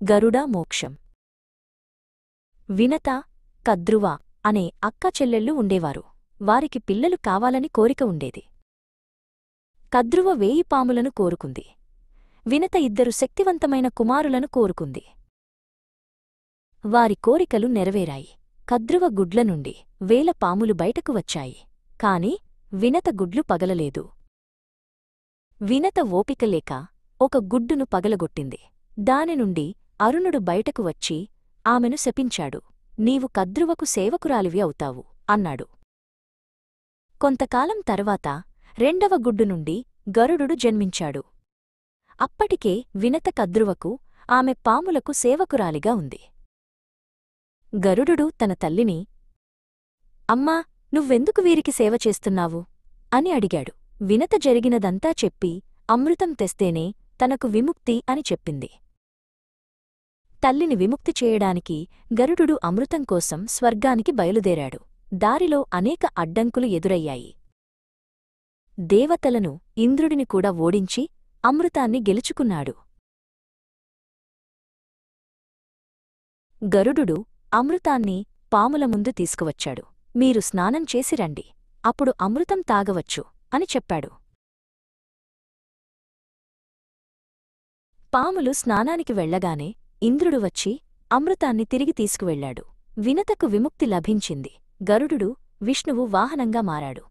గరుడ మోక్షం. వినత, కద్రువ అనే అక్కా చెల్లెళ్ళు ఉండేవారు. వారికి పిల్లలు కావాలని కోరిక ఉండేది. కద్రువ 1000 పాములను కోరుకుంది. వినత 2 శక్తివంతమైన కుమారులను కోరుకుంది. వారి కోరికలు నెరవేరాయి. కద్రువ గుడ్ల నుండి 1000 పాములు బయటకు వచ్చాయి. కాని వినత గుడ్లు పగలలేదు. వినత ఓపికలేక ఒక గుడ్డును పగలగొట్టింది. దానినుండి అరుణుడు బయటకు వచ్చి ఆమెను శపించాడు. నీవు కద్రువకు సేవకురాలివి అవుతావు అన్నాడు. కొంతకాలం తర్వాత 2వ గుడ్డు నుండి గరుడు జన్మించాడు. అప్పటికే వినత కద్రువకు, ఆమె పాములకు సేవకురాలిగా ఉంది. గరుడు తన తల్లిని, అమ్మా, నువ్వెందుకు వీరికి సేవ చేస్తున్నావు అని అడిగాడు. వినత జరిగినదంతా చెప్పి అమృతం తెస్తేనే తనకు విముక్తి అని చెప్పింది. తల్లిని విముక్తి చేయడానికి గరుడు అమృతం కోసం స్వర్గానికి బయలుదేరాడు. దారిలో అనేక అడ్డంకులు ఎదురయ్యాయి. దేవతలను, ఇంద్రుడిని కూడా ఓడించి అమృతాన్ని గెలుచుకున్నాడు. గరుడు అమృతాన్ని పాముల ముందు తీసుకువచ్చాడు. మీరు స్నానం చేసి రండి, అప్పుడు అమృతం తాగవచ్చు అని చెప్పాడు. పాములు స్నానానికి వెళ్లగానే ఇంద్రుడు వచ్చి అమృతాన్ని తిరిగి తీసుకువెళ్లాడు. వినతకు విముక్తి లభించింది. గరుడు విష్ణువు వాహనంగా మారాడు.